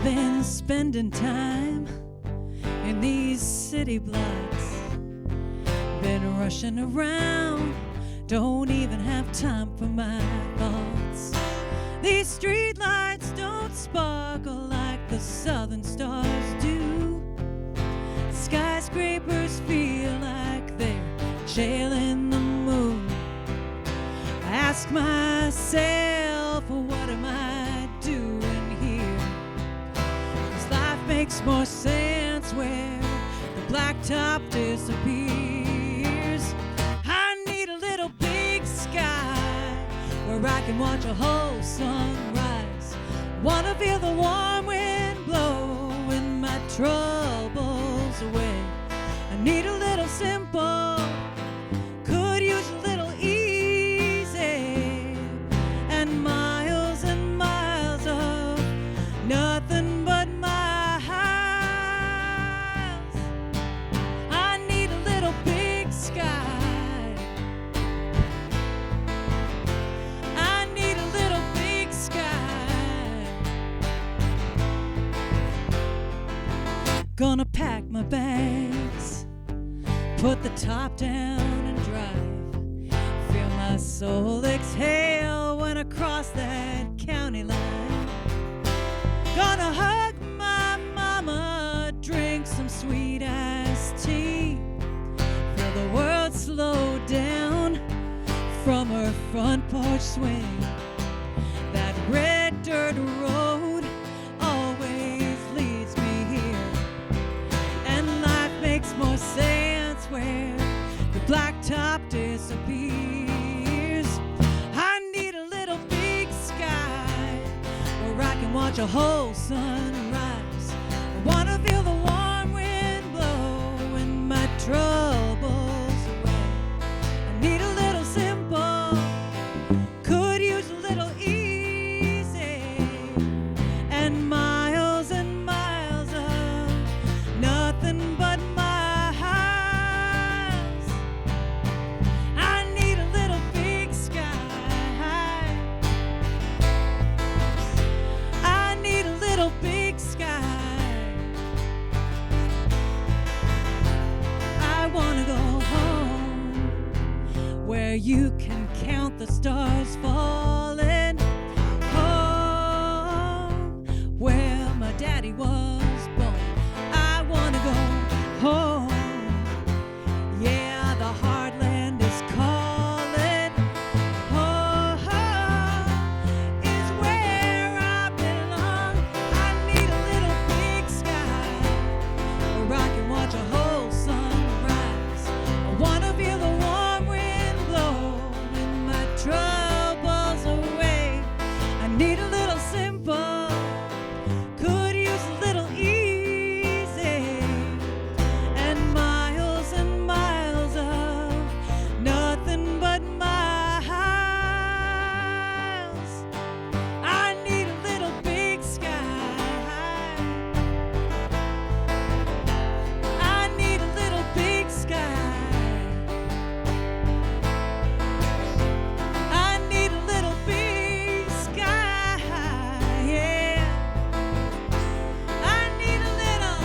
been spending time in these city blocks, been rushing around, don't even have time for my thoughts. These street lights don't sparkle like the southern stars do. Skyscrapers feel like they're jailing the moon. I ask myself, what am I doing here? 'Cause life makes more sense where the blacktop disappears. I need a little big sky where I can watch a whole sunrise. Wanna feel the warm wind blowing my troubles away. I need a little simple, could use a little easy, and miles of nothing but miles. I need a little big sky. I need a little big sky. Gonna pack my bags, put the top down and drive. Feel my soul exhale when I cross that county line. Gonna hug my mama, drink some sweet iced tea. Feel the world slow down from her front porch swing. That red dirt road always leads me here, and life makes more sense where the blacktop disappears. I need a little big sky where I can watch a whole sunrise. I wanna feel the warm wind blowing my troubles away. I need a little simple, could use a little easy, and miles of nothing but miles. I need a little big sky. I need a little big sky. I wanna go home where you can count the stars falling. Home where my daddy was born. I wanna go home. Yeah, the heartland is calling. Home is where I belong. I need a little big sky where I can watch a whole sunrise. I wanna feel the warm wind blowing my troubles away. I need a little simple, could use a little easy, and miles of nothing but miles. I need a little big sky. I need a little big sky. I need a little big sky. Yeah. I need a little.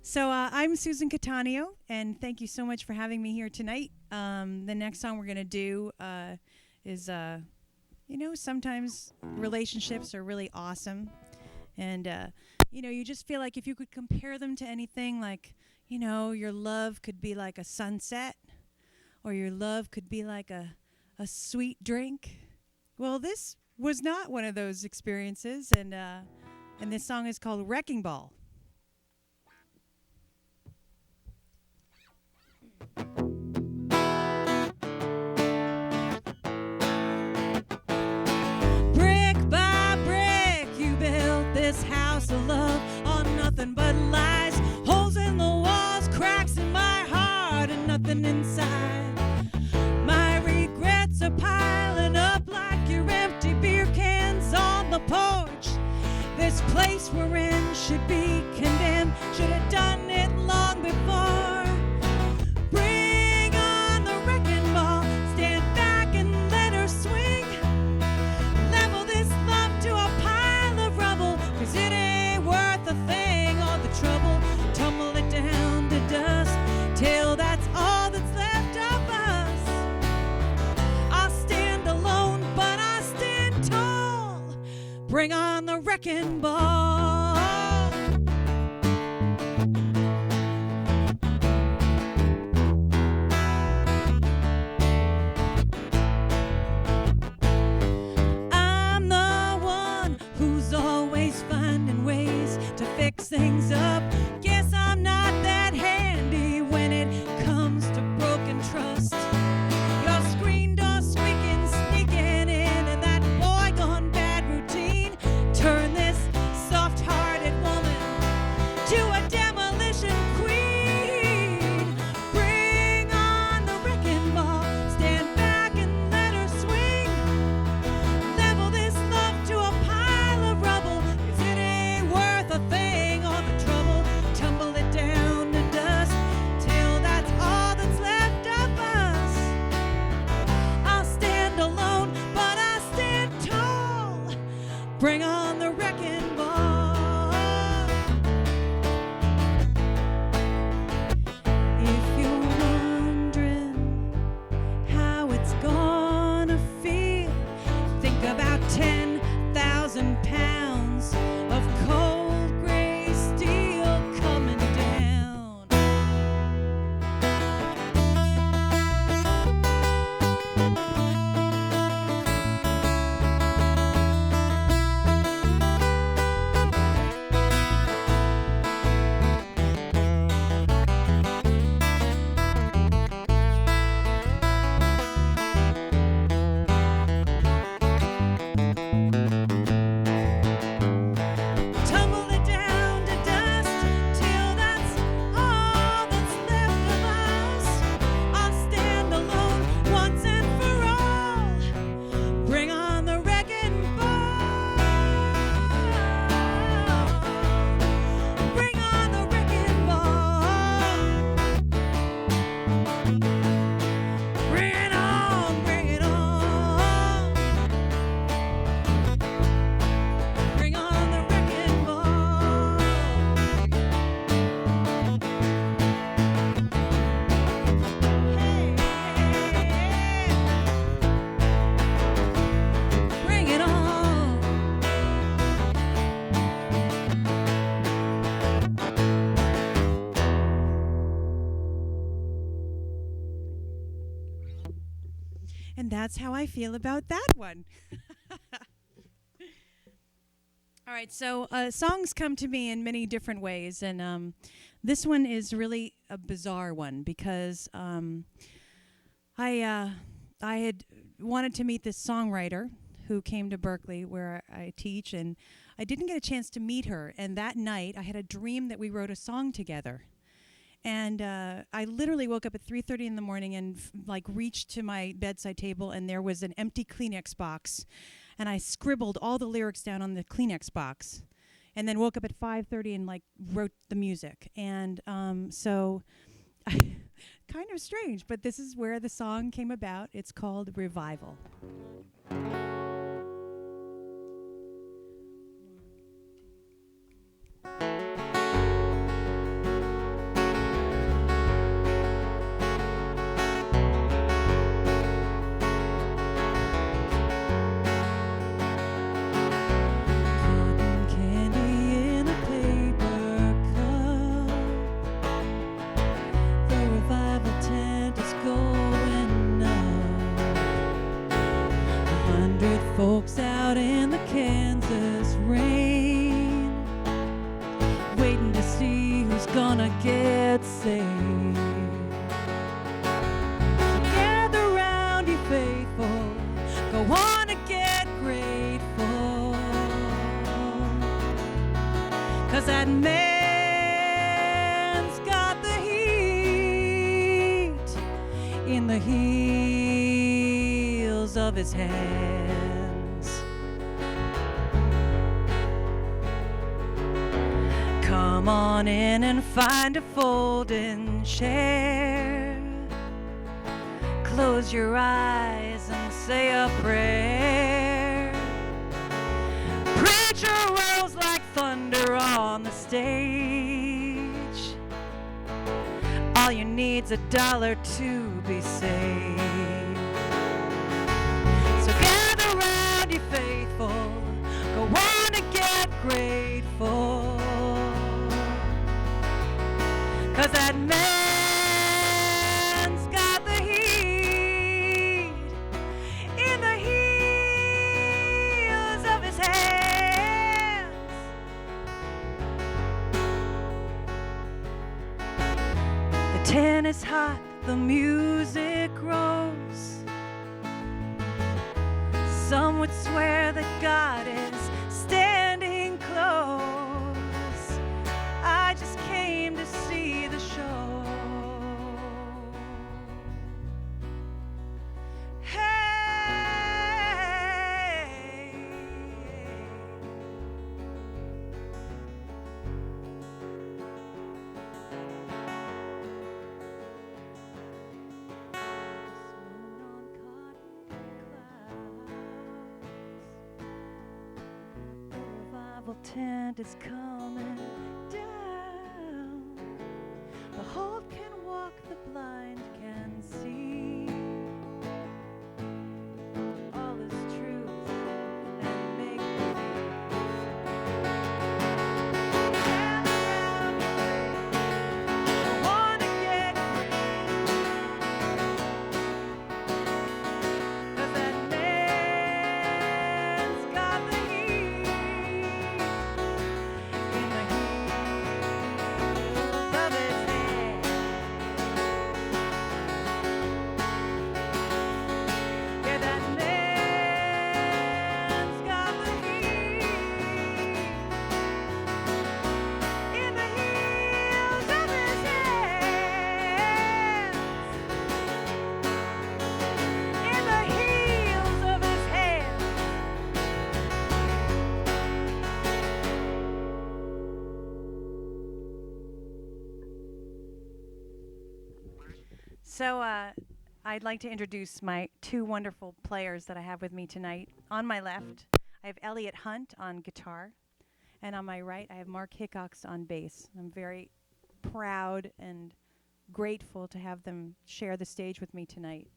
So I'm Susan Catlaneo, and thank you so much for having me here tonight. The next song we're going to do is, sometimes relationships are really awesome. And, you just feel like if you could compare them to anything, like, your love could be like a sunset, or your love could be like a sweet drink. Well, this was not one of those experiences, and this song is called Wrecking Ball. Brick by brick, you built this house of love on nothing but lies. Holes in the walls, cracks in my heart, and nothing inside. My regrets are piling up like your empty beer cans on the porch. This place we're in should be condemned, should have done it long before. Brick a thing. All the trouble, tumble it down to dust, till that's all that's left of us. I'll stand alone, but I stand tall. Bring on the wrecking ball. Fix things up. Guess I'm not that handy when it comes to broken trust. Your screen door squeaking, sneaking in, and that boy gone bad routine turn this soft-hearted woman to a demolition queen. Bring on the wrecking ball. Stand back and let her swing. Level this love to a pile of rubble, 'cause it ain't worth a thing. Bring on the wrecking ball. If you're wondering how it's gonna feel, think about 10,000 pounds of cold gray steel coming down. And that's how I feel about that one. All right, so songs come to me in many different ways, and this one is really a bizarre one because I had wanted to meet this songwriter who came to Berkeley where I teach, and I didn't get a chance to meet her. And that night, I had a dream that we wrote a song together. And I literally woke up at 3:30 in the morning and reached to my bedside table, and there was an empty Kleenex box. And I scribbled all the lyrics down on the Kleenex box, and then woke up at 5:30 and wrote the music. And so kind of strange, but this is where the song came about. It's called Revival. Folks out in the Kansas rain, waiting to see who's gonna get saved. So gather round, ye faithful, go on and get grateful, 'cause that man's got the heat in the heels of his hands. Come on in and find a folding chair. Close your eyes and say a prayer. Preacher rolls like thunder her on the stage. All you need's $1 to be saved. So gather round, you faithful, go on and get grateful, 'cause that man's got the heat in the heels of his hands. The tin is hot, the music grows. Some would swear that God is standing close. I just came to see the show. Hey, the revival tent is coming down. The halt can walk, the blind can see. All is truth and make believe. Gather round, you wanna get great, 'cause that man's got the heat in the heels of his hands. Yeah, that man's got the heat in the heels of his hands. In the heels of his hands. So I'd like to introduce my two wonderful players that I have with me tonight. On my left, I have Elliot Hunt on guitar, and on my right, I have Mark Hickox on bass. I'm very proud and grateful to have them share the stage with me tonight.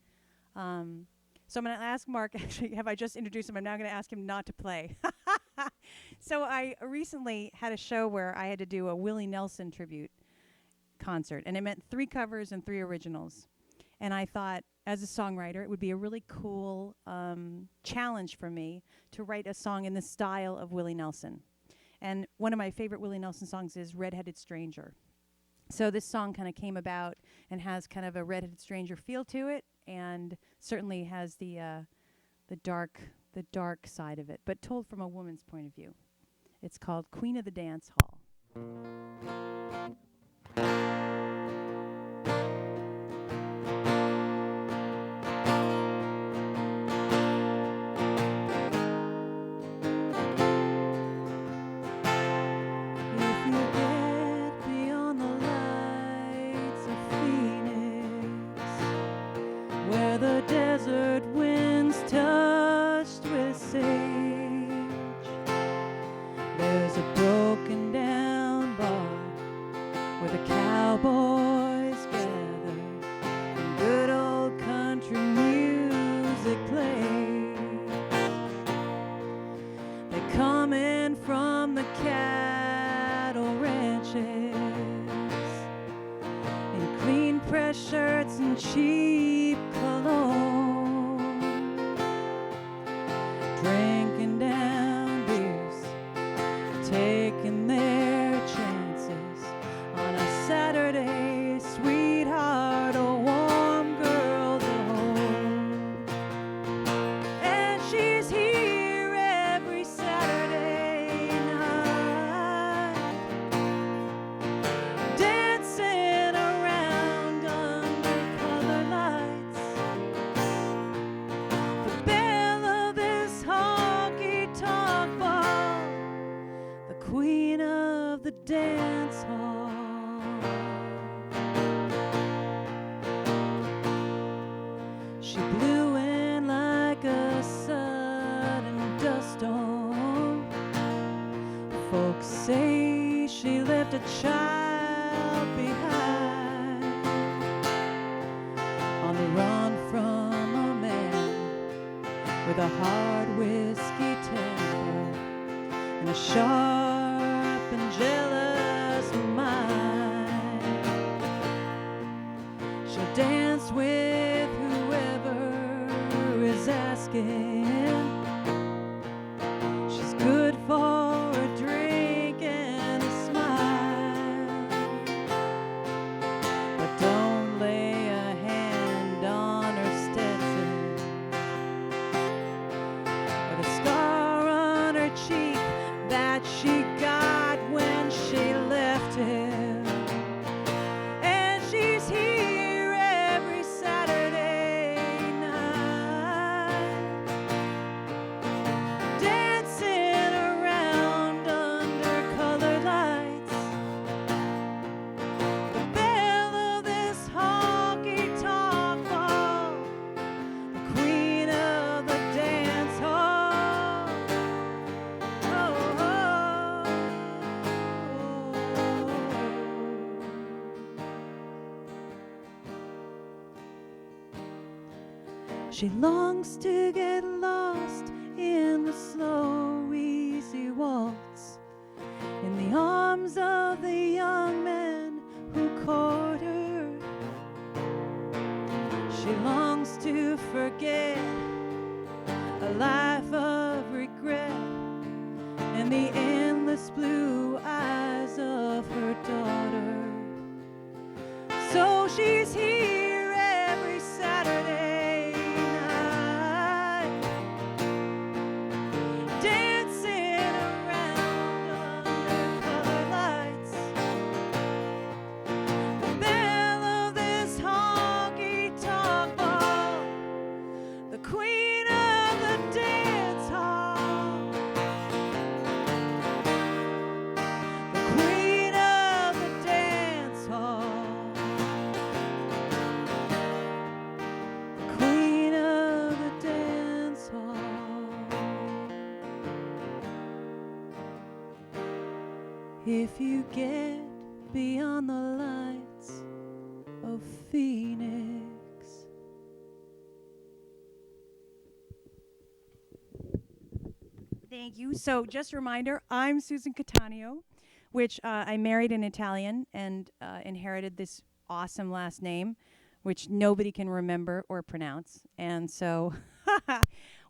So I'm going to ask Mark, actually, have I just introduced him? I'm now going to ask him not to play. So I recently had a show where I had to do a Willie Nelson tribute concert, and it meant 3 covers and 3 originals. And I thought, as a songwriter, it would be a really cool challenge for me to write a song in the style of Willie Nelson. And one of my favorite Willie Nelson songs is Red-Headed Stranger. So this song kind of came about and has kind of a Red-Headed Stranger feel to it, and certainly has the dark side of it, but told from a woman's point of view. It's called Queen of the Dance Hall. If you get beyond the lights of Phoenix, where the desert winds touched with sage, there's a broken down bar where the cowboys gather and good old country music plays. They come in from the cattle ranches in clean press shirts and cheap cologne, drinking down beers, taking their chances on a Saturday, sweetheart, a warm girl to hold. And she's here every Saturday night, dancing around under colored lights. The belle of this honky-tonk bar, the queen of the dance hall. She blew in like a sudden dust storm. Folks say she left a child behind on the run from a man with a hard whiskey temper and a sharp and jealous mind. She'll dance with whoever is asking. She's good for a drink and a smile, but don't lay a hand on her Stetson or the scar on her cheek that she got when she left him. And she's here every Saturday night, dancing around under colored lights. The belle of this honky-tonk ball, the queen of the dance hall. Oh, oh. She longs to get lost in the slow, easy waltz, in the arms of the young men who court her. She longs to forget a life of regret and the endless blue eyes of her daughter. So she's here every Saturday night, dancing around under colored lights. The belle of this honky-tonk ball, the queen of the dance hall, the queen of the dance hall, the queen of the dance hall. If you get beyond the lights of Phoenix. Thank you. So just a reminder, I'm Susan Catlaneo, which I married an Italian and inherited this awesome last name, which nobody can remember or pronounce. And so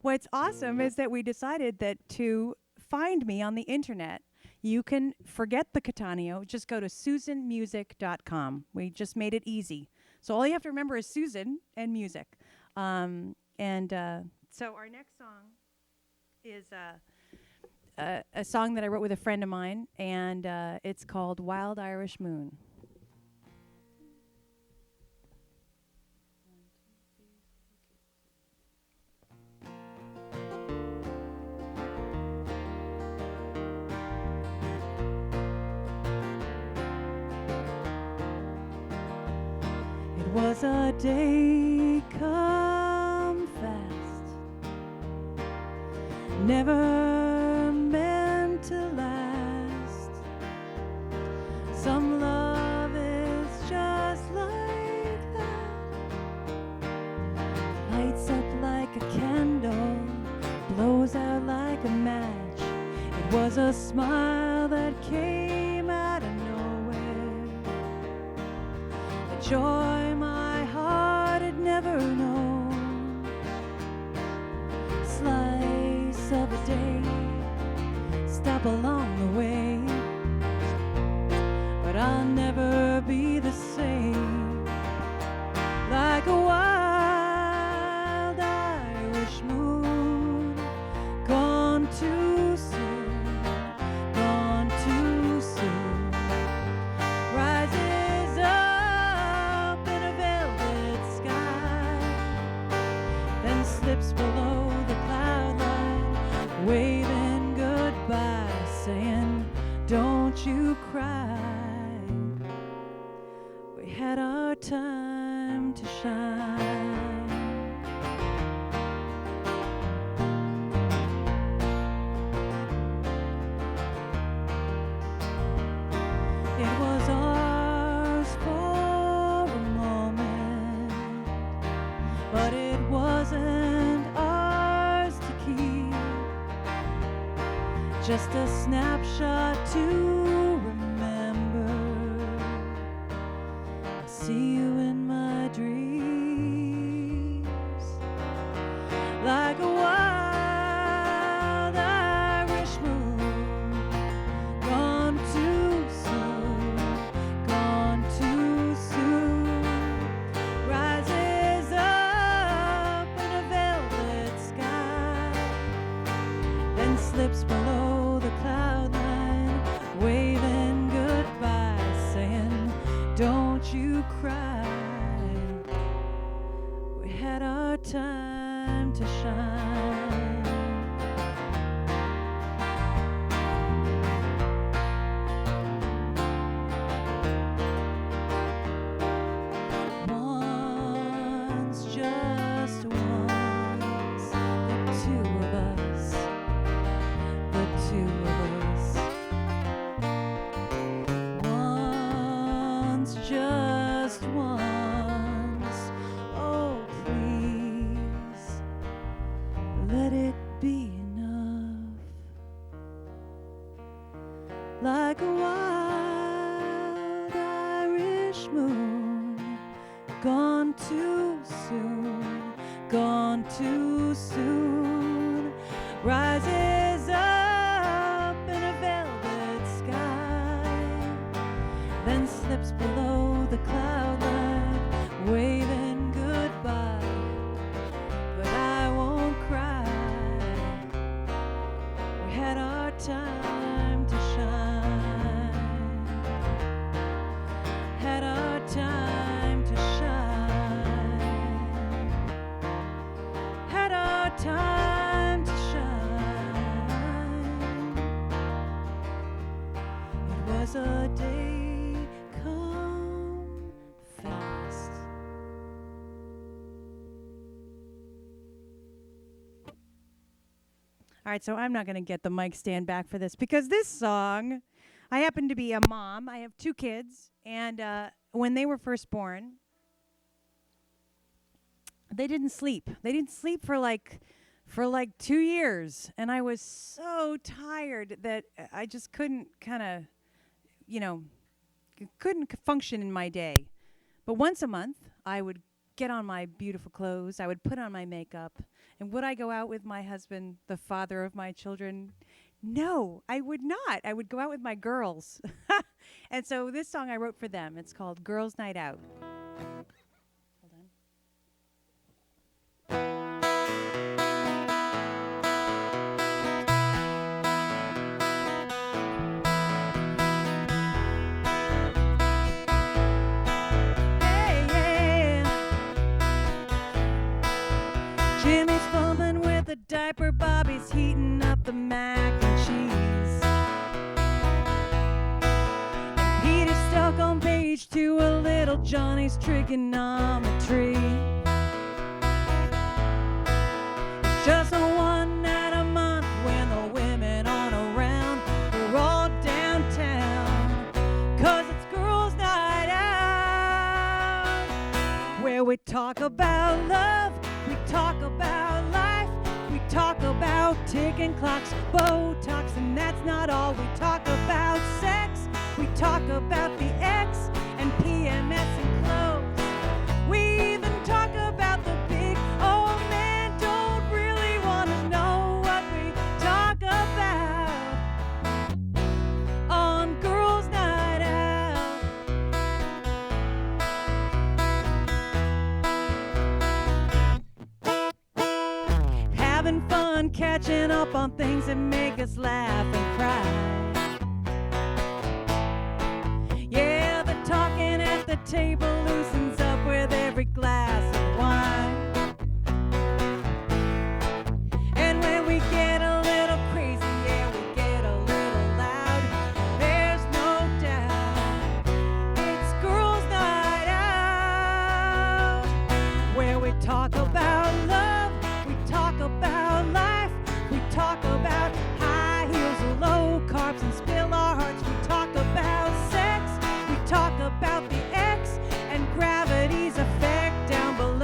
what's awesome is that we decided that to find me on the internet, you can forget the Catlaneo, just go to susanmusic.com. We just made it easy. So all you have to remember is Susan and music. So our next song is a song that I wrote with a friend of mine, and it's called Wild Irish Moon. It was a day come fast, never meant to last. Some love is just like that, lights up like a candle, blows out like a match. It was a smile that came out of nowhere, a joy my heart had never known. Slice of a day, stop along the way, but I'll never be the same. Like a wild Irish moon, gone too soon, gone too soon. Rises up in a velvet sky, then slips below the cloud line, waving goodbye, saying, don't you cry. We had our time to shine. just a snapshot to remember. I see you in my dreams, like a wild Irish moon, gone too soon, gone too soon, rises up in a velvet sky, then slips below the cloud line, waving goodbye, saying, don't you cry. We had our time to shine. Once, just once, the two of us, the two of us. Once, just once, oh please, let it be enough. Like a wild Irish moon, gone too soon, gone too soon, rises up in a velvet sky, then slips below the cloud line, waving goodbye, but I won't cry. We had our time to shine, had our time to shine, had our time to shine. It was a day come fast. All right, so I'm not going to get the mic stand back for this because this song, I happen to be a mom. I have 2 kids, and when they were first born, they didn't sleep. They didn't sleep for like 2 years, and I was so tired that I just couldn't kind of, couldn't function in my day. But once a month, I would get on my beautiful clothes, I would put on my makeup, and would I go out with my husband, the father of my children? No, I would not. I would go out with my girls. And so this song I wrote for them. It's called Girls' Night Out. Hold on. Jimmy's fumbling with a diaper, Bobby's heating up the mac and cheese. And Peter's stuck on page 2 of little Johnny's trigonometry. It's just a one night a month when the women aren't around. We're all downtown, 'cause it's girls' night out, where we talk about love, we talk about life, we talk about ticking clocks, Botox, and that's not all. We talk about sex, we talk about the ex and PMS and clothes. We even talk about the big old man don't really want to know what we talk about on Girls' Night Out. Having fun catching up on things that make us laugh and cry. Yeah, the talking at the table loosens up with every glass of wine. And when we get a little crazy, yeah, we get a little loud. There's no doubt it's Girls' Night Out, where we talk about love, we talk about life, we talk about high heels, low carbs, and spill our hearts. We talk about sex, we talk about the X and gravity's effect down below.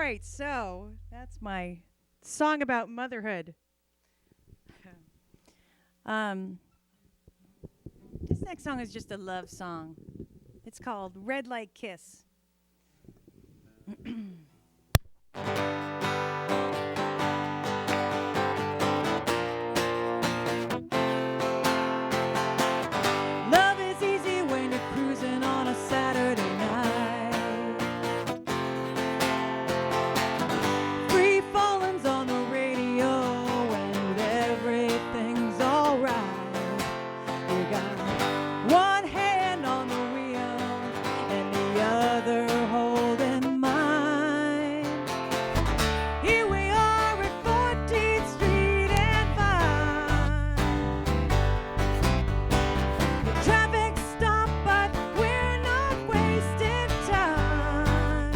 right, so that's my song about motherhood. This next song is just a love song. It's called Red Light Kiss. Love is easy when you're cruising on a Saturday night. Free falling's on the radio and everything's alright. You got one hand on the wheel and the other holding mine. Here we are at 14th Street and Vine. The traffic stopped, but we're not wasting time.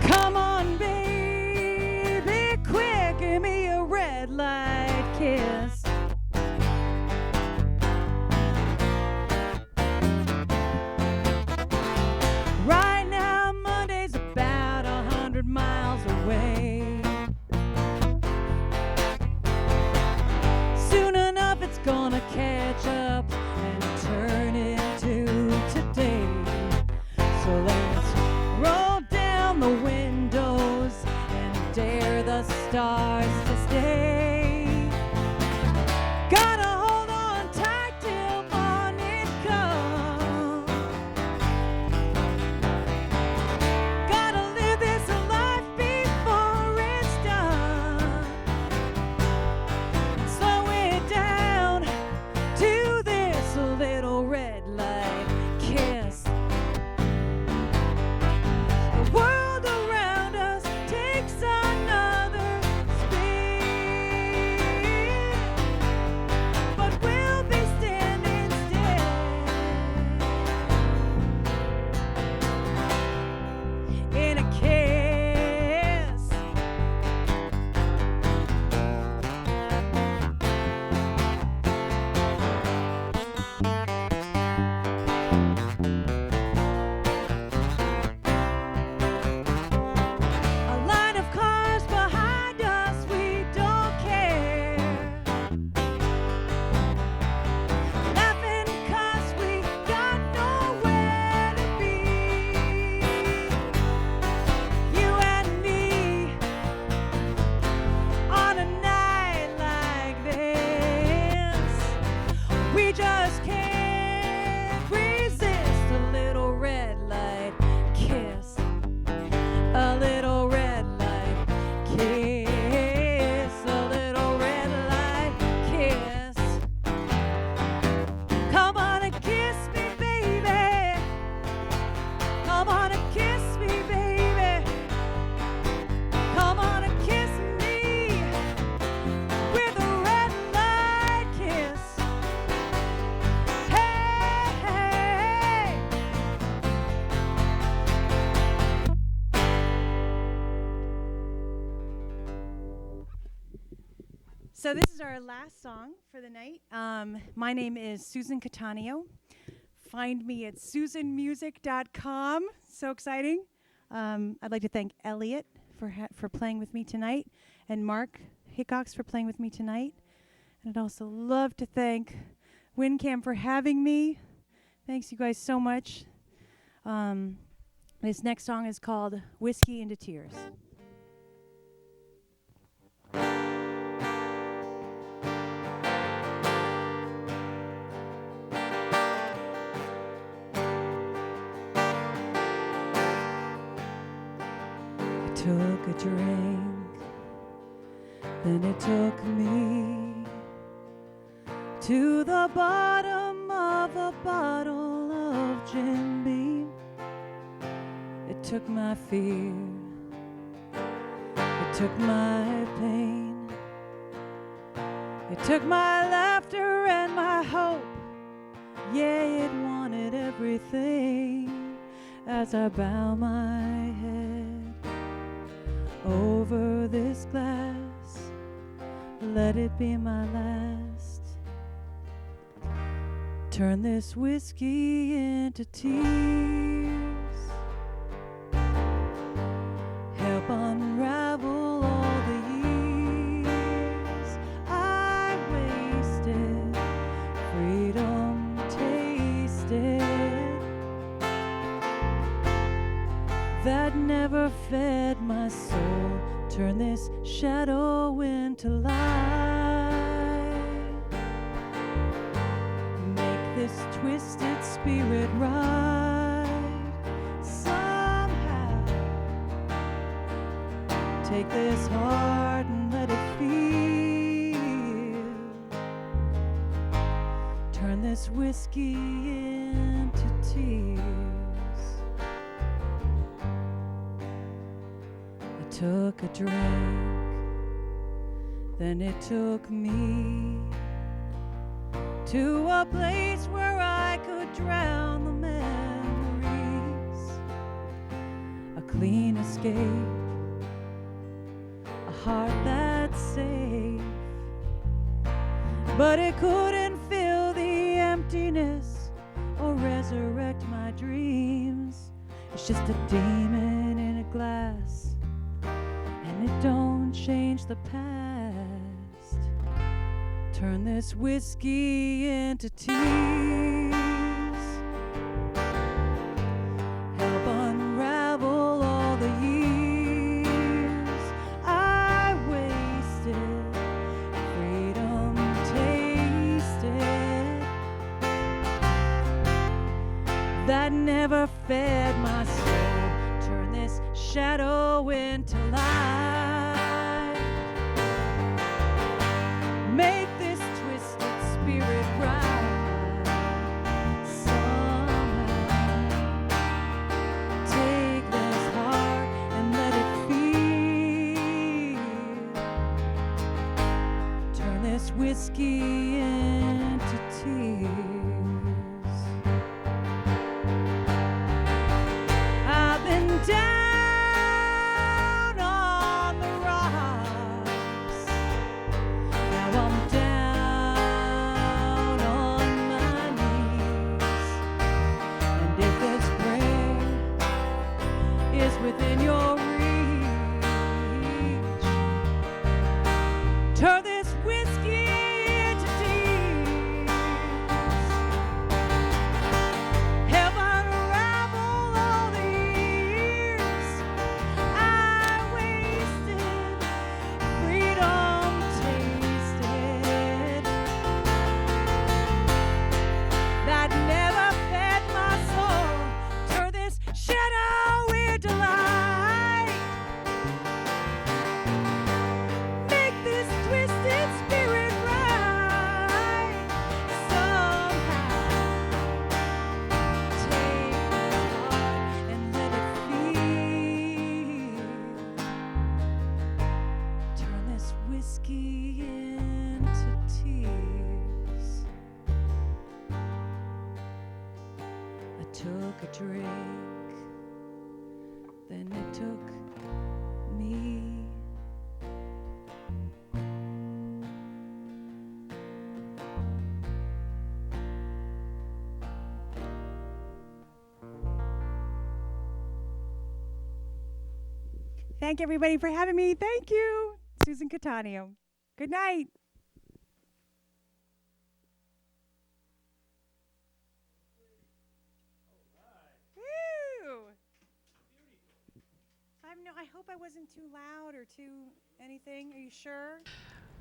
Come on, baby, quick, give me a red light kiss. Right now, Monday's about 100 miles away. Soon enough, it's gonna catch up and turn into today. So let's roll down the windows and dare the stars to stay. Gotta hold on tight till morning comes. Gotta live this life before it's done. Slow it down to this little red light kiss. The world around us takes another spin, but we'll be standing still in a kiss. A line of cars behind us, we don't care. Laughing 'cause we got nowhere to be. You and me on a night like this. We just can't resist a little red light kiss. A little red light kiss. A little red light kiss. Come on and kiss me, baby. Come on and kiss me, baby. Come on and kiss me with a red light kiss. Hey, hey. So this is our last song for the night. My name is Susan Catlaneo. Find me at susanmusic.com. So exciting. I'd like to thank Elliot for playing with me tonight, and Mark Hickox for playing with me tonight. And I'd also love to thank WinCam for having me. Thanks you guys so much. This next song is called Whiskey into Tears. I took a drink, then it took me to the bottom of a bottle of Jim Beam. It took my fear, it took my pain, it took my laughter and my hope. Yeah, it wanted everything as I bow my head over this glass. Let it be my last. Turn this whiskey into tears. fed my soul, turn this shadow into light. Make this twisted spirit right somehow. Take this heart and let it feel. Turn this whiskey into tears. I took a drink, then it took me to a place where I could drown the memories. A clean escape, a heart that's safe, but it couldn't fill the emptiness or resurrect my dreams. It's just a demon in a glass, and it don't change the past. Turn this whiskey into tears. Help unravel all the years I wasted, freedom tasted, that never fed my soul. Turn this shadow into light. Make this twisted spirit right somehow. Take this heart and let it feel. Turn this whiskey into tears. I've been down on the rocks. Now I'm down on my knees. And if this prayer is within your reach, turn this whiskey into tears. Help unravel all the years I wasted, freedom tasted, that never fed my soul. Turn this shadow into light. Make this twisted spirit right somehow. Take this heart and let it feel. Turn this whiskey into tears. I took a drink, then it took me. Thank everybody for having me. Thank you. Susan Catlaneo. Good night. Woo! I hope I wasn't too loud or too anything. Are you sure?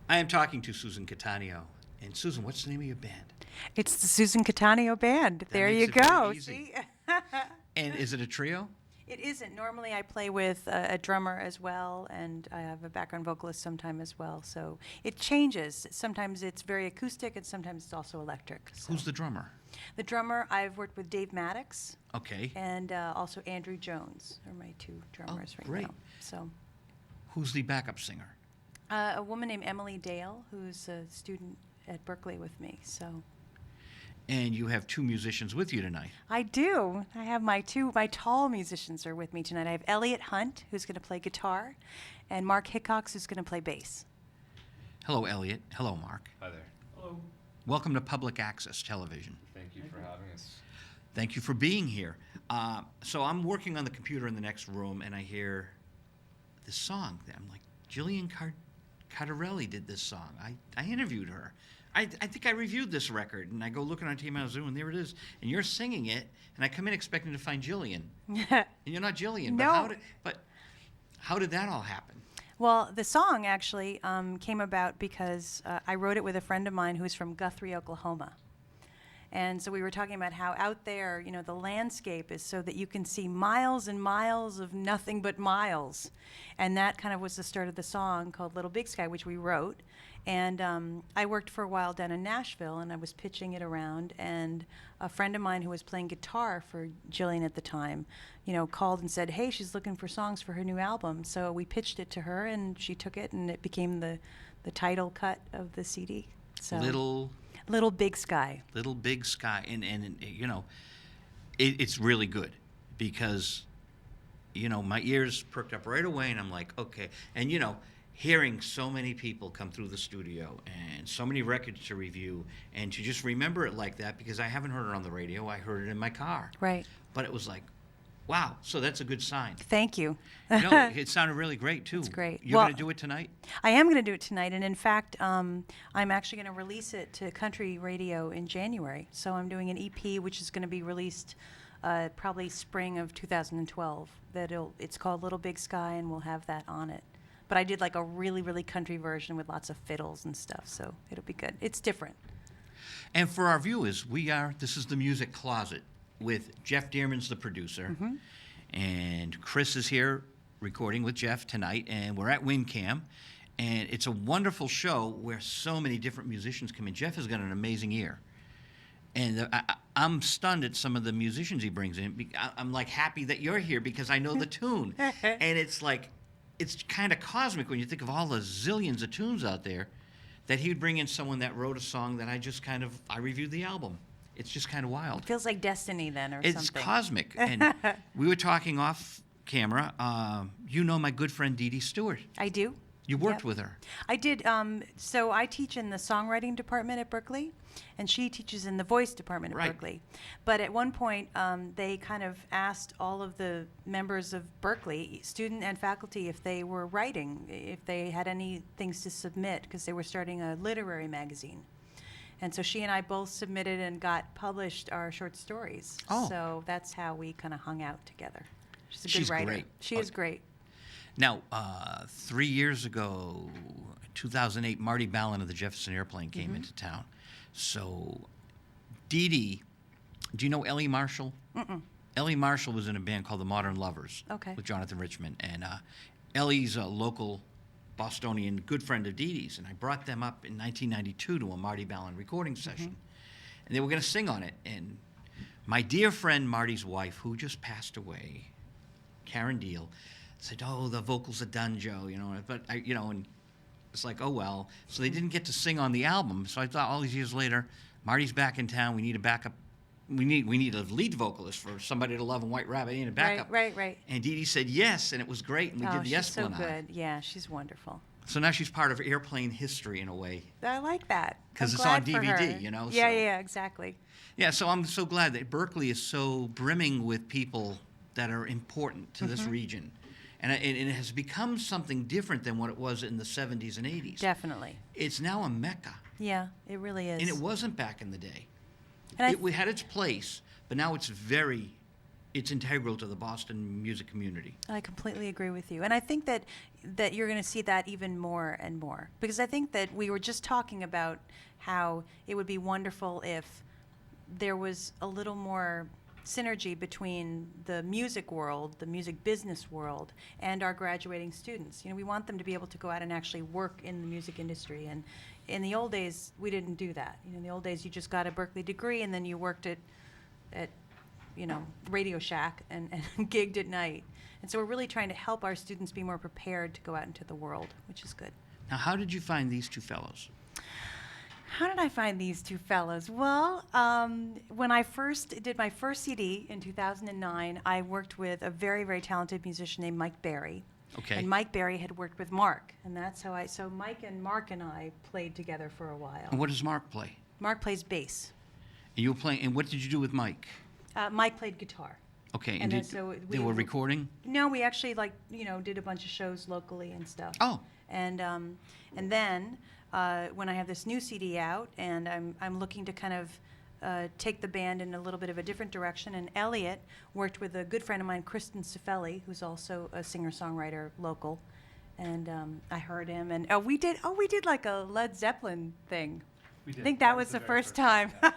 I am talking to Susan Catlaneo. And Susan, what's the name of your band? It's the Susan Catlaneo Band. There you makes it very go. easy. See? And is it a trio? It isn't. Normally I play with a drummer as well, and I have a background vocalist sometime as well. So it changes. Sometimes it's very acoustic, and sometimes it's also electric. So. Who's the drummer? The drummer, I've worked with Dave Maddox Okay. and also Andrew Jones are my two drummers right great. now. So Who's the backup singer? a woman named Emily Dale, who's a student at Berkeley with me. So And you have two musicians with you tonight. I do. I have my tall musicians are with me tonight. I have Elliot Hunt, who's going to play guitar, and Mark Hickox, who's going to play bass. Hello, Elliot. Hello, Mark. Hi there. Hello. Welcome to Public Access Television. Thank you for having us. Thank you for being here. So I'm working on the computer in the next room, and I hear this song. I'm like, Jillian Cardarelli did this song. I interviewed her. I think I reviewed this record, and I go looking on TMI Zoo, and there it is. And you're singing it, and I come in expecting to find Jillian. And you're not Jillian. No. But How did that all happen? Well, the song actually came about because I wrote it with a friend of mine who's from Guthrie, Oklahoma. And so we were talking about how out there, you know, the landscape is so that you can see miles and miles of nothing but miles. And that kind of was the start of the song called Little Big Sky, which we wrote. And I worked for a while down in Nashville, and I was pitching it around. And a friend of mine who was playing guitar for Jillian at the time, you know, called and said, hey, she's looking for songs for her new album. So we pitched it to her, and she took it, and it became the title cut of the CD. So Little Big Sky. Little Big Sky. And you know, it's really good because, you know, my ears perked up right away, and I'm like, okay. And, you know, hearing so many people come through the studio and so many records to review and to just remember it like that, because I haven't heard it on the radio. I heard it in my car. Right. But it was like, wow, so that's a good sign. Thank you. No, it sounded really great, too. It's great. You're going to do it tonight? I am going to do it tonight, and in fact, I'm actually going to release it to country radio in January. So I'm doing an EP, which is going to be released probably spring of 2012. It's called Little Big Sky, and we'll have that on it. But I did like a really, really country version with lots of fiddles and stuff, so it'll be good. It's different. And for our viewers, this is the Music Closet with Jeff Dearman's the producer, and Chris is here recording with Jeff tonight, and we're at WinCam, and it's a wonderful show where so many different musicians come in. Jeff has got an amazing ear, and I'm stunned at some of the musicians he brings in. I'm like happy that you're here because I know the tune, and it's like, it's kind of cosmic when you think of all the zillions of tunes out there, that he would bring in someone that wrote a song that I reviewed the album. It's just kind of wild. It feels like destiny then, or something. It's cosmic. And we were talking off camera. You know my good friend Dee Dee Stewart. I do. You worked with her. I did. So I teach in the songwriting department at Berkeley, and she teaches in the voice department at Berkeley. But at one point, they kind of asked all of the members of Berkeley, student and faculty, if they were writing, if they had any things to submit, because they were starting a literary magazine. And so she and I both submitted and got published our short stories. Oh. So that's how we kind of hung out together. She's a good She's writer. great. She is great. Now, 3 years ago, 2008, Marty Ballin of the Jefferson Airplane came into town. So, Dee Dee, do you know Ellie Marshall? Mm-mm. Ellie Marshall was in a band called the Modern Lovers with Jonathan Richman. And Ellie's a local Bostonian good friend of Dee Dee's. And I brought them up in 1992 to a Marty Ballin recording session. And they were going to sing on it. And my dear friend Marty's wife, who just passed away, Karen Deal, said, "Oh, the vocals are done, Joe," you know. But and it's like, oh well. So they didn't get to sing on the album. So I thought, all these years later, Marty's back in town. We need a backup. We need a lead vocalist for Somebody to Love and White Rabbit. And a backup. Right. And Dee Dee said yes, and it was great. And we did the Esplanade. She's so good. Yeah, she's wonderful. So now she's part of airplane history in a way. I like that. Because it's glad on for DVD, her. you know. Yeah, exactly. Yeah, so I'm so glad that Berkeley is so brimming with people that are important to this region. And it has become something different than what it was in the 70s and 80s. Definitely. It's now a mecca. Yeah, it really is. And it wasn't back in the day. And it had its place, but now it's integral to the Boston music community. I completely agree with you. And I think that you're going to see that even more and more. Because I think that we were just talking about how it would be wonderful if there was a little more synergy between the music world, the music business world, and our graduating students. You know, we want them to be able to go out and actually work in the music industry. And in the old days, we didn't do that. You know, in the old days, you just got a Berkeley degree, and then you worked at Radio Shack and gigged at night. And so we're really trying to help our students be more prepared to go out into the world, which is good. Now, how did you find these two fellows? How did I find these two fellows? Well, when I first did my first CD in 2009, I worked with a very, very talented musician named Mike Berry. Okay. And Mike Berry had worked with Mark, and that's how so Mike and Mark and I played together for a while. And what does Mark play? Mark plays bass. And you were playing, and what did you do with Mike? Mike played guitar. Okay, And and then so they were recording? No, we actually did a bunch of shows locally and stuff. Oh. And then when I have this new CD out, and I'm looking to kind of take the band in a little bit of a different direction. And Elliot worked with a good friend of mine, Kristen Cifelli, who's also a singer-songwriter local. And I heard him, and we did like a Led Zeppelin thing. We did. I think that was the very first time. Yeah,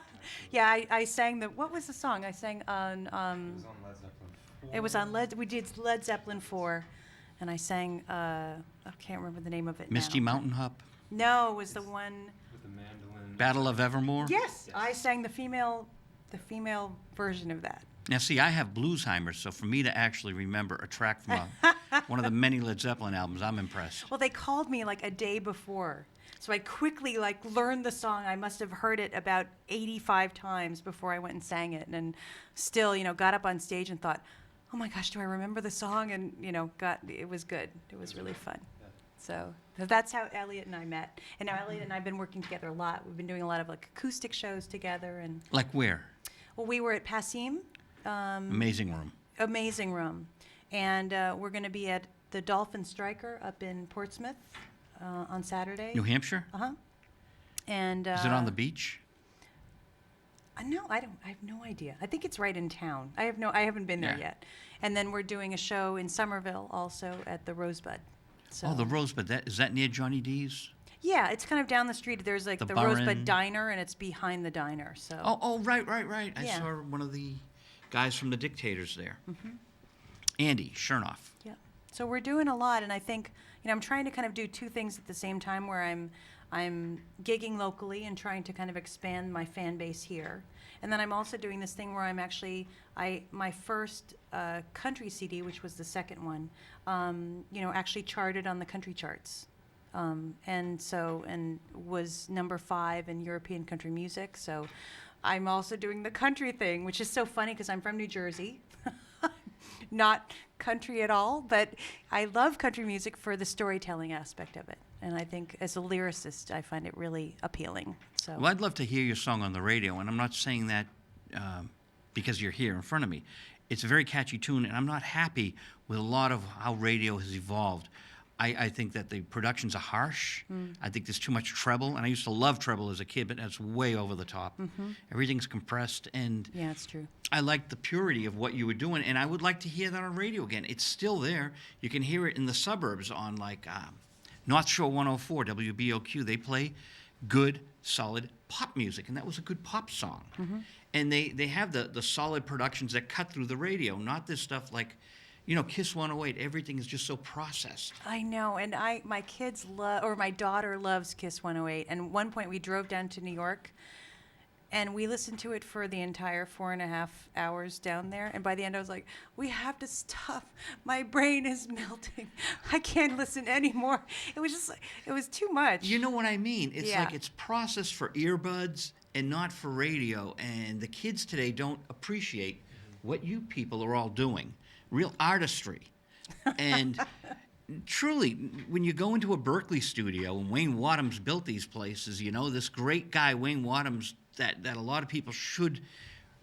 Yeah, I sang what was the song? I sang on, it was on Led Zeppelin 4. it was on we did Led Zeppelin 4, and I sang, I can't remember the name of it Misty now. Mountain Hop, No, it was the one, With the mandolin. Battle of Evermore. yes, I sang the female version of that. Now, see, I have bluesheimer, so for me to actually remember a track from one of the many Led Zeppelin albums, I'm impressed. Well, they called me like a day before. So I quickly learned the song. I must have heard it about 85 times before I went and sang it. And still, got up on stage and thought, oh my gosh, do I remember the song? And, it was good. It was really fun. Yeah. So that's how Elliot and I met. And now Elliot and I have been working together a lot. We've been doing a lot of acoustic shows together. And Like where? well, we were at Passim. Amazing room. Amazing room. And we're going to be at the Dolphin Striker up in Portsmouth on Saturday. New Hampshire? Uh-huh. And Is it on the beach? No, I have no idea. I think it's right in town. I haven't been there Yeah. yet. And then we're doing a show in Somerville also at the Rosebud. So Oh, the Rosebud. Is that near Johnny D's? yeah, it's kind of down the street. There's like The the bar Rosebud in- Diner, and it's behind the diner. So Oh, right. I Yeah. saw one of the guys from the Dictators there. Andy Chernoff. yeah. So we're doing a lot, and I think I'm trying to kind of do two things at the same time, where I'm gigging locally and trying to kind of expand my fan base here, and then I'm also doing this thing where I'm actually my first country CD, which was the second one, actually charted on the country charts, and was number 5 in European country music. So I'm also doing the country thing, which is so funny because I'm from New Jersey. Not country at all, but I love country music for the storytelling aspect of it. And I think as a lyricist, I find it really appealing. So Well, I'd love to hear your song on the radio, and I'm not saying that because you're here in front of me. It's a very catchy tune, and I'm not happy with a lot of how radio has evolved. I think that the productions are harsh. I think there's too much treble, and I used to love treble as a kid, but that's way over the top. Everything's compressed, and yeah, it's true. I like the purity of what you were doing, and I would like to hear that on radio again. It's still there. You can hear it in the suburbs on North Shore 104, WBOQ. They play good, solid pop music, and that was a good pop song. And they have the solid productions that cut through the radio, not this stuff like, Kiss 108. Everything is just so processed. I know, and my kids my daughter loves Kiss 108. And at one point we drove down to New York, and we listened to it for the entire 4.5 hours down there. And by the end, I was like, we have to stop. My brain is melting. I can't listen anymore. It was just it was too much. You know what I mean? It's Yeah. like it's processed for earbuds and not for radio. And the kids today don't appreciate what you people are all doing. Real artistry. And truly, when you go into a Berkeley studio, and Wayne Wadham's built these places, this great guy, Wayne Wadham's, that a lot of people should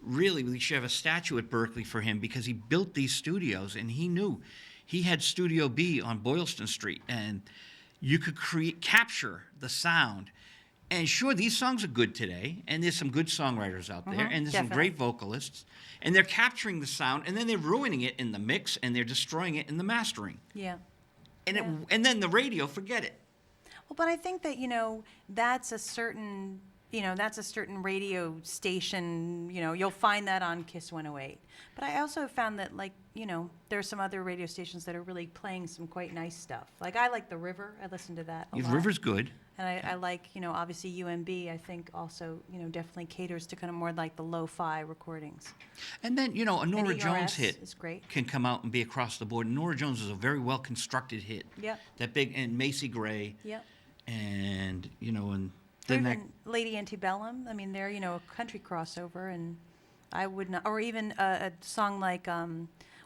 really, we should have a statue at Berkeley for him, because he built these studios, and he knew. He had Studio B on Boylston Street, and you could capture the sound. And sure, these songs are good today, and there's some good songwriters out there, and there's some definitely. great vocalists, and they're capturing the sound, and then they're ruining it in the mix, and they're destroying it in the mastering. Yeah. And Yeah. and then the radio, forget it. Well, but I think that that's a certain radio station. You'll find that on Kiss 108. But I also have found that there's some other radio stations that are really playing some quite nice stuff. Like I like The River. I listen to that a lot. River's good. And I like obviously UMB. I think also definitely caters to kind of more like the lo-fi recordings. And then, a Nora And Jones ERS hit is great. can come out and be across the board. And Nora Jones is a very well-constructed hit. Yep. That big, and Macy Gray. Yep. And, and Or then that, even Lady Antebellum. I mean, they're a country crossover, and I would not. Or even a song like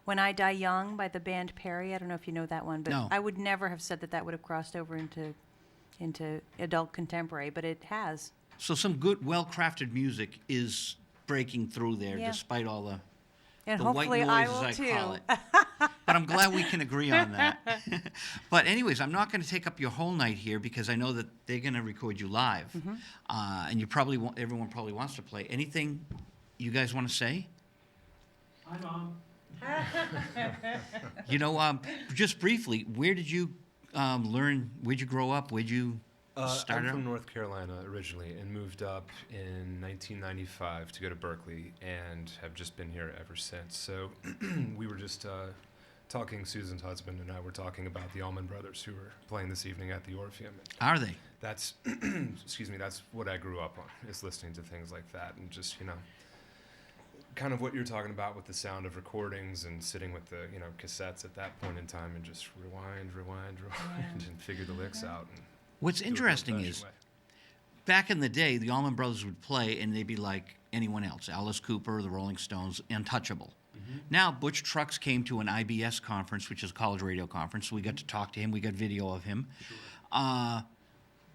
"When I Die Young" by the band Perry. I don't know if you know that one, but No. I would never have said that would have crossed over into adult contemporary, but it has. so some good, well-crafted music is breaking through there, Yeah. despite all And the hopefully white I noise, will as I too. call it. But I'm glad we can agree on that. But anyways, I'm not going to take up your whole night here because I know that they're going to record you live, and you probably everyone probably wants to play. Anything you guys want to say? Hi, Mom. You know, just briefly, where did you learn? Where'd you grow up? Where'd you start I'm out? from North Carolina originally and moved up in 1995 to go to Berkeley and have just been here ever since. So we were just talking, Susan's husband and I were talking about the Allman Brothers who were playing this evening at the Orpheum. Are they? That's, excuse me, that's what I grew up on, is listening to things like that and just, kind of what you're talking about with the sound of recordings and sitting with the, cassettes at that point in time and just rewind and figure the licks out. And What's do it the interesting old-fashioned is, way. back in the day, the Allman Brothers would play and they'd be like anyone else, Alice Cooper, the Rolling Stones, untouchable. Now, Butch Trucks came to an IBS conference, which is a college radio conference. So we got to talk to him. We got video of him. And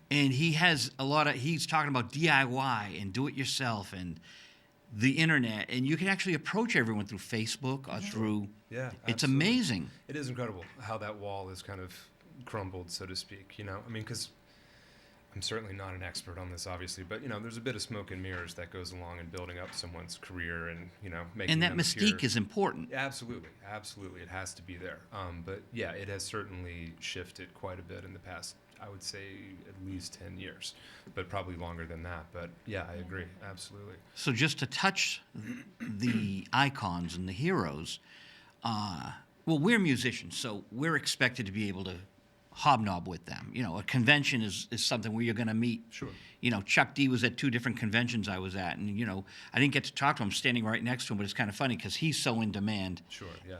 he has he's talking about DIY and do it yourself and the internet. And you can actually approach everyone through Facebook or through. Yeah, It's absolutely. amazing. It is incredible how that wall is kind of crumbled, so to speak. Because I'm certainly not an expert on this, obviously, but there's a bit of smoke and mirrors that goes along in building up someone's career and making And that them mystique appear. is important. Absolutely, it has to be there. But yeah, it has certainly shifted quite a bit in the past. I would say at least 10 years, but probably longer than that. But yeah, I agree, absolutely. So just to touch the icons and the heroes, well, we're musicians, so we're expected to be able to hobnob with them. A convention is something where you're going to meet. Sure. Chuck D was at 2 different conventions I was at, and, I didn't get to talk to him standing right next to him, but it's kind of funny because he's so in demand. Sure, yeah.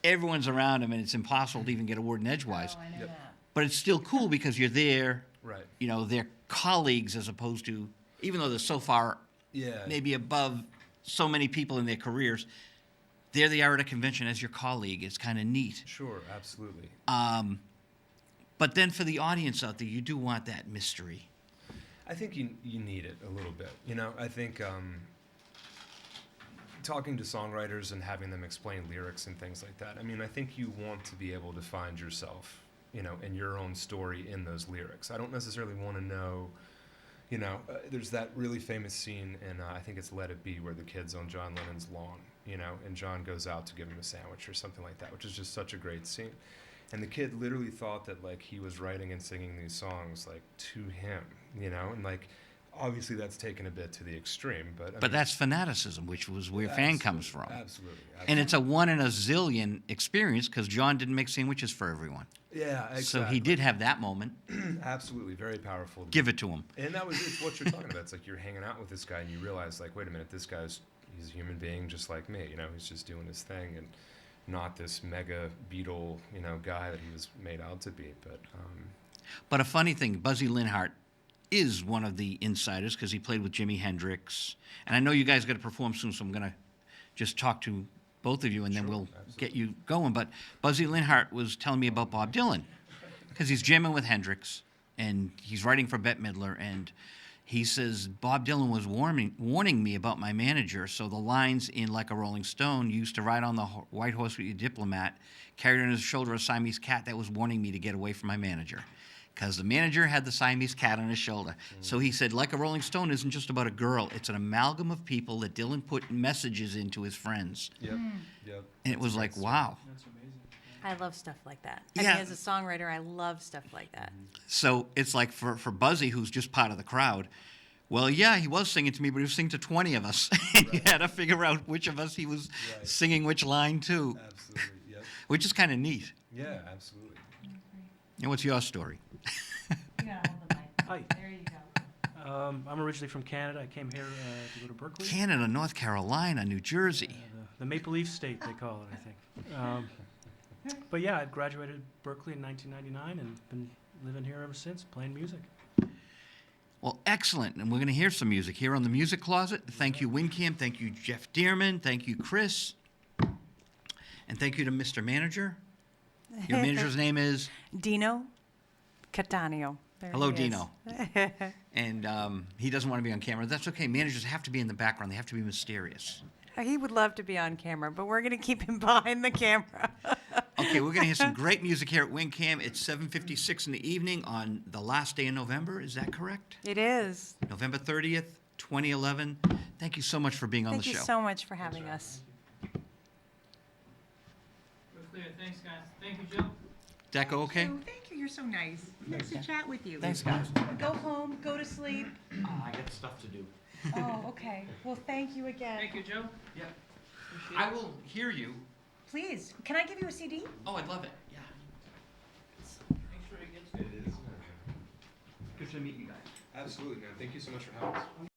Everyone's around him, and it's impossible to even get a word in edgewise. Oh, I know Yep. that. But it's still cool because you're there, Right. they're colleagues as opposed to, even though they're so far Yeah. maybe above so many people in their careers, there they are at a convention as your colleague. It's kind of neat. Sure, absolutely. But then for the audience out there, you do want that mystery. I think you need it a little bit. I think talking to songwriters and having them explain lyrics and things like that. I think you want to be able to find yourself, and your own story in those lyrics. I don't necessarily want to know, there's that really famous scene in, I think it's Let It Be, where the kid's on John Lennon's lawn, and John goes out to give him a sandwich or something like that, which is just such a great scene. And the kid literally thought that, he was writing and singing these songs, to him, and, obviously that's taken a bit to the extreme, but... I But mean, that's fanaticism, which was where fan comes from. Absolutely. And it's a 1 in a zillion experience because John didn't make sandwiches for everyone. Yeah, exactly. So he did have that moment. Absolutely, very powerful. Give it to him. And it's what you're talking about. It's like you're hanging out with this guy and you realize, wait a minute, he's a human being just like me. He's just doing his thing and not this mega Beatle, guy that he was made out to be. But a funny thing, Buzzy Linhart is one of the insiders because he played with Jimi Hendrix. And I know you guys got to perform soon, so I'm going to just talk to both of you and then Sure, we'll absolutely. get you going. But Buzzy Linhart was telling me about Bob Dylan because he's jamming with Hendrix and he's writing for Bette Midler. And he says, Bob Dylan was warning me about my manager. So the lines in Like a Rolling Stone used to ride on the white horse with your diplomat, carried on his shoulder a Siamese cat that was warning me to get away from my manager. Because the manager had the Siamese cat on his shoulder. So he said, Like a Rolling Stone isn't just about a girl. It's an amalgam of people that Dylan put messages into his friends. Yep. And it was like, wow. That's amazing. I love stuff like that. Yeah. As a songwriter, I love stuff like that. So it's like for Buzzy, who's just part of the crowd, well, yeah, he was singing to me, but he was singing to 20 of us. And you had to figure out which of us he was Right. singing which line to, Absolutely, yep. which is kind of neat. Yeah, absolutely. And what's your story? Hi. There you go. I'm originally from Canada. I came here to go to Berkeley. Canada, North Carolina, New Jersey. The Maple Leaf State, they call it, I think. But yeah, I graduated Berkeley in 1999 and been living here ever since, playing music. Well, excellent. And we're going to hear some music here on the Music Closet. Thank you, WinCam. Thank you, Jeff Dearman. Thank you, Chris. And thank you to Mr. Manager. Your manager's name is? Dino Catlaneo. There Hello, he is. Dino. And he doesn't want to be on camera. That's okay. Managers have to be in the background. They have to be mysterious. He would love to be on camera, but we're going to keep him behind the camera. Okay, we're going to hear some great music here at WinCam. It's 7:56 in the evening on the last day in November. Is that correct? It is. November 30th, 2011. Thank you so much for being on Thank the you show. so much for having us. We're clear. Thanks, guys. Thank you, Jill. Deco, okay? Thank you. You're so nice. Nice to chat with you. Thanks, guys. Go home. Go to sleep. I got stuff to do. Oh, okay. Well, thank you again. Thank you, Joe. Yeah. Appreciate I it. will hear you. Please, can I give you a CD? Oh, I'd love it. Yeah. Make sure it gets good. It is. Good to meet you guys. Absolutely, man. Thank you so much for having us.